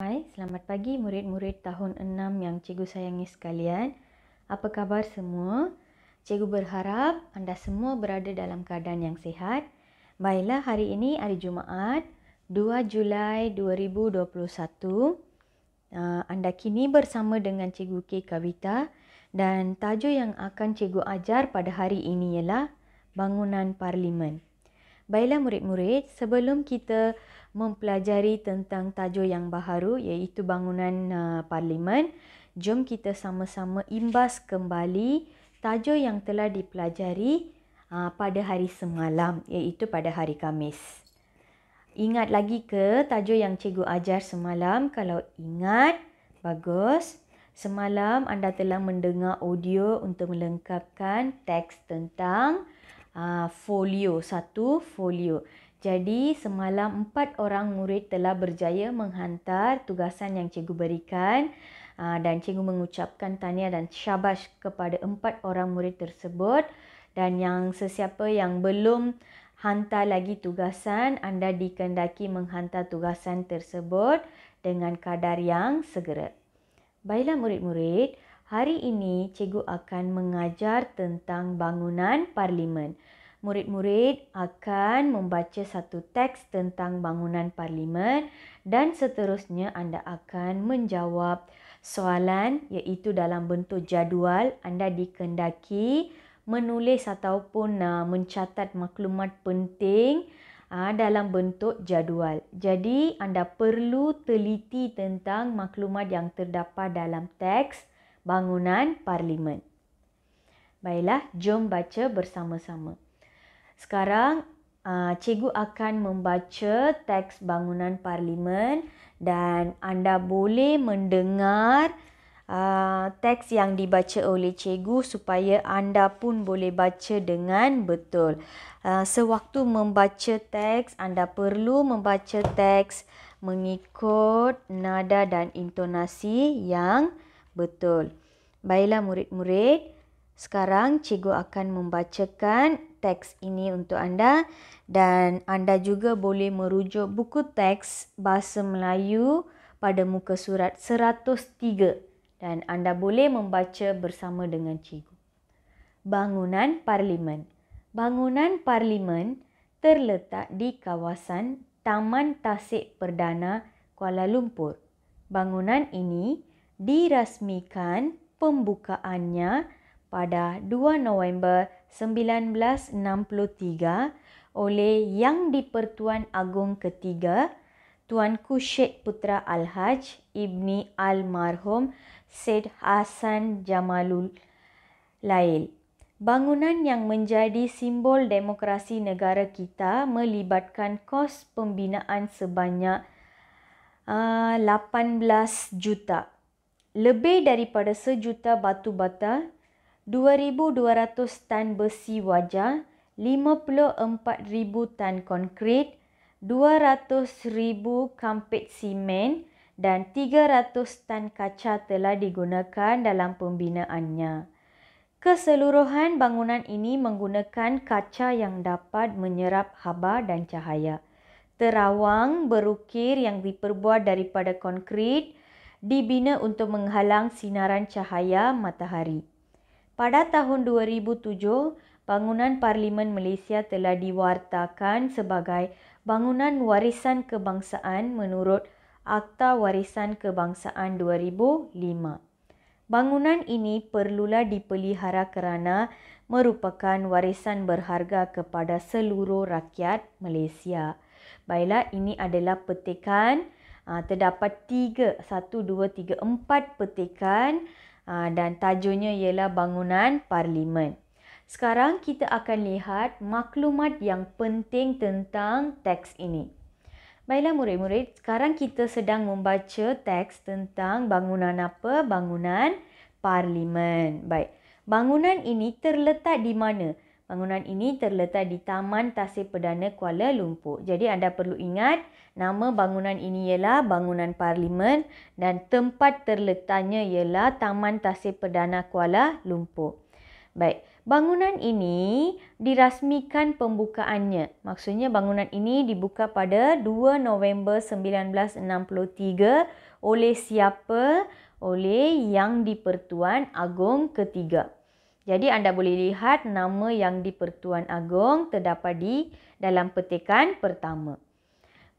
Hai, selamat pagi murid-murid tahun 6 yang cikgu sayangi sekalian. Apa khabar semua? Cikgu berharap anda semua berada dalam keadaan yang sihat. Baiklah, hari ini hari Jumaat, 2 Julai 2021. Anda kini bersama dengan Cikgu K. Kavita dan tajuk yang akan cikgu ajar pada hari ini ialah Bangunan Parlimen. Baiklah murid-murid, sebelum kita mempelajari tentang tajuk yang baharu iaitu bangunan parlimen, jom kita sama-sama imbas kembali tajuk yang telah dipelajari pada hari semalam iaitu pada hari Khamis. Ingat lagi ke tajuk yang cikgu ajar semalam? Kalau ingat, bagus. Semalam anda telah mendengar audio untuk melengkapkan teks tentang satu folio. Jadi semalam 4 orang murid telah berjaya menghantar tugasan yang cikgu berikan dan cikgu mengucapkan tahniah dan syabas kepada 4 orang murid tersebut, dan yang sesiapa yang belum hantar lagi tugasan, anda dikehendaki menghantar tugasan tersebut dengan kadar yang segera. Baiklah murid-murid, hari ini cikgu akan mengajar tentang bangunan parlimen. Murid-murid akan membaca satu teks tentang bangunan parlimen dan seterusnya anda akan menjawab soalan iaitu dalam bentuk jadual. Anda dikehendaki menulis ataupun mencatat maklumat penting dalam bentuk jadual. Jadi anda perlu teliti tentang maklumat yang terdapat dalam teks bangunan parlimen. Baiklah, jom baca bersama-sama. Sekarang cikgu akan membaca teks bangunan parlimen dan anda boleh mendengar teks yang dibaca oleh cikgu supaya anda pun boleh baca dengan betul. Sewaktu membaca teks, anda perlu membaca teks mengikut nada dan intonasi yang betul. Baiklah murid-murid, sekarang cikgu akan membacakan teks ini untuk anda dan anda juga boleh merujuk buku teks Bahasa Melayu pada muka surat 103 dan anda boleh membaca bersama dengan cikgu. Bangunan Parlimen. Bangunan Parlimen terletak di kawasan Taman Tasik Perdana, Kuala Lumpur. Bangunan ini dirasmikan pembukaannya pada 2 November 1963 oleh Yang di-Pertuan Agong Ketiga, Tuanku Syed Putra Al-Haj Ibni Almarhum Syed Hassan Jamalul Lail. Bangunan yang menjadi simbol demokrasi negara kita melibatkan kos pembinaan sebanyak 18 juta. Lebih daripada 1 juta batu bata, 2,200 tan besi waja, 54,000 tan konkrit, 200,000 kampit simen dan 300 tan kaca telah digunakan dalam pembinaannya. Keseluruhan bangunan ini menggunakan kaca yang dapat menyerap haba dan cahaya. Terawang berukir yang diperbuat daripada konkrit dibina untuk menghalang sinaran cahaya matahari. Pada tahun 2007, bangunan Parlimen Malaysia telah diwartakan sebagai bangunan warisan kebangsaan menurut Akta Warisan Kebangsaan 2005. Bangunan ini perlulah dipelihara kerana merupakan warisan berharga kepada seluruh rakyat Malaysia. Baiklah, ini adalah petikan. Terdapat 4 petikan dan tajuknya ialah Bangunan Parlimen. Sekarang kita akan lihat maklumat yang penting tentang teks ini. Baiklah murid-murid, sekarang kita sedang membaca teks tentang bangunan apa? Bangunan Parlimen. Baik, bangunan ini terletak di mana? Bangunan ini terletak di Taman Tasik Perdana Kuala Lumpur. Jadi anda perlu ingat, nama bangunan ini ialah Bangunan Parlimen dan tempat terletaknya ialah Taman Tasik Perdana Kuala Lumpur. Baik, bangunan ini dirasmikan pembukaannya. Maksudnya bangunan ini dibuka pada 2 November 1963 oleh siapa? Oleh Yang di-Pertuan Agong ketiga. Jadi anda boleh lihat nama Yang di-Pertuan Agong terdapat di dalam petikan pertama.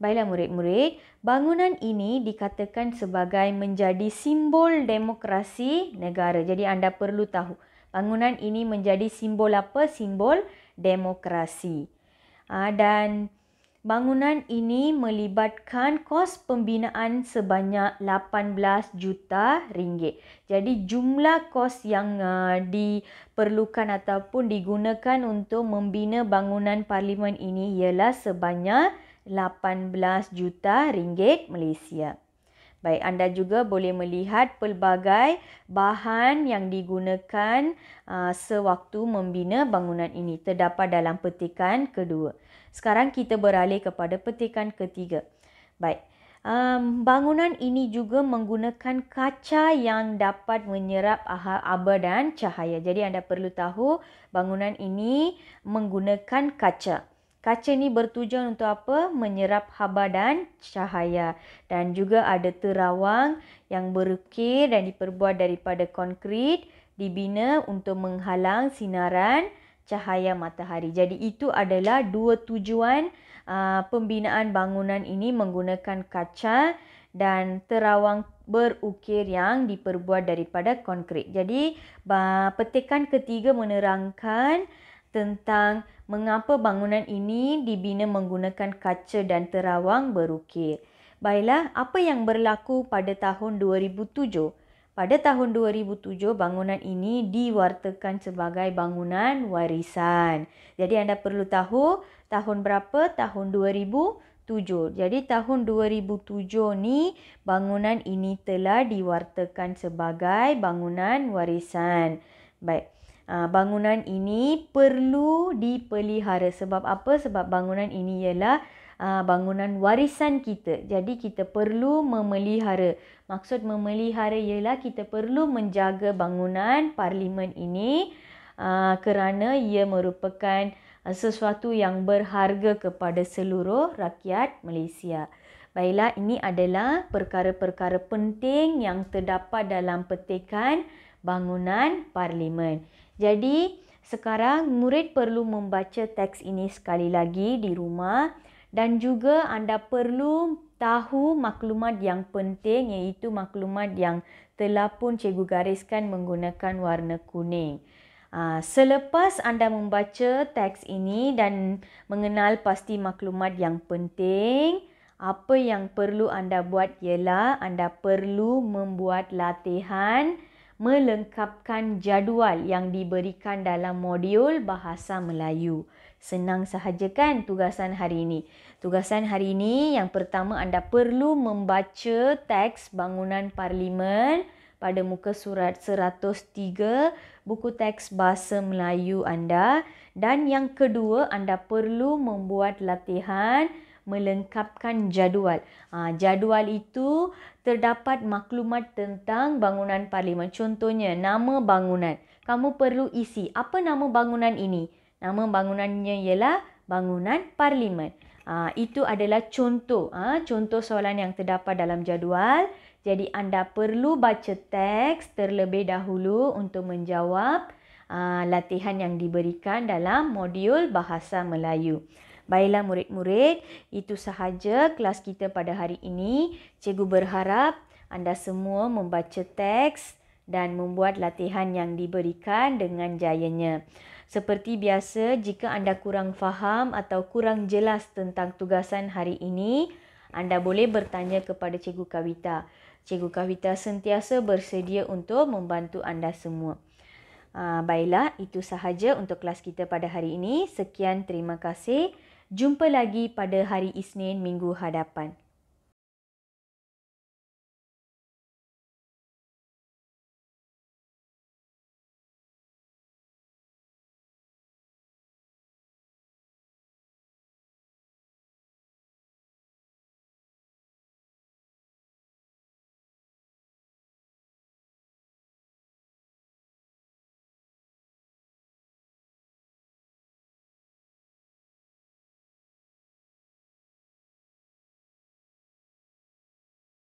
Baiklah murid-murid, bangunan ini dikatakan sebagai menjadi simbol demokrasi negara. Jadi anda perlu tahu, bangunan ini menjadi simbol apa? Simbol demokrasi. Dan bangunan ini melibatkan kos pembinaan sebanyak 18 juta ringgit. Jadi jumlah kos yang diperlukan ataupun digunakan untuk membina bangunan parlimen ini ialah sebanyak 18 juta ringgit Malaysia. Baik, anda juga boleh melihat pelbagai bahan yang digunakan sewaktu membina bangunan ini. Terdapat dalam petikan kedua. Sekarang kita beralih kepada petikan ketiga. Baik, bangunan ini juga menggunakan kaca yang dapat menyerap haba dan cahaya. Jadi anda perlu tahu bangunan ini menggunakan kaca. Kaca ni bertujuan untuk apa? Menyerap haba dan cahaya. Dan juga ada terawang yang berukir dan diperbuat daripada konkrit, dibina untuk menghalang sinaran cahaya matahari. Jadi itu adalah dua tujuan pembinaan bangunan ini menggunakan kaca dan terawang berukir yang diperbuat daripada konkrit. Jadi petikan ketiga menerangkan tentang mengapa bangunan ini dibina menggunakan kaca dan terawang berukir. Baiklah, apa yang berlaku pada tahun 2007? Pada tahun 2007, bangunan ini diwartakan sebagai bangunan warisan. Jadi anda perlu tahu tahun berapa? Tahun 2007. Jadi tahun 2007 ni bangunan ini telah diwartakan sebagai bangunan warisan. Baik. Bangunan ini perlu dipelihara. Sebab apa? Sebab bangunan ini ialah bangunan warisan kita. Jadi kita perlu memelihara. Maksud memelihara ialah kita perlu menjaga bangunan parlimen ini kerana ia merupakan sesuatu yang berharga kepada seluruh rakyat Malaysia. Baiklah, ini adalah perkara-perkara penting yang terdapat dalam petikan bangunan parlimen. Jadi, sekarang murid perlu membaca teks ini sekali lagi di rumah dan juga anda perlu tahu maklumat yang penting iaitu maklumat yang telah pun cikgu gariskan menggunakan warna kuning. Selepas anda membaca teks ini dan mengenal pasti maklumat yang penting, apa yang perlu anda buat ialah anda perlu membuat latihan melengkapkan jadual yang diberikan dalam modul Bahasa Melayu. Senang sahaja kan tugasan hari ini? Tugasan hari ini yang pertama anda perlu membaca teks bangunan parlimen pada muka surat 103 buku teks Bahasa Melayu anda. Dan yang kedua anda perlu membuat latihan melengkapkan jadual. Jadual itu terdapat maklumat tentang bangunan parlimen. Contohnya, nama bangunan. Kamu perlu isi. Apa nama bangunan ini? Nama bangunannya ialah bangunan parlimen. Itu adalah contoh. Contoh soalan yang terdapat dalam jadual. Jadi anda perlu baca teks terlebih dahulu untuk menjawab latihan yang diberikan dalam modul Bahasa Melayu. Baiklah murid-murid, itu sahaja kelas kita pada hari ini. Cikgu berharap anda semua membaca teks dan membuat latihan yang diberikan dengan jayanya. Seperti biasa, jika anda kurang faham atau kurang jelas tentang tugasan hari ini, anda boleh bertanya kepada Cikgu Kawita. Cikgu Kawita sentiasa bersedia untuk membantu anda semua. Baiklah, itu sahaja untuk kelas kita pada hari ini. Sekian, terima kasih. Jumpa lagi pada hari Isnin minggu hadapan.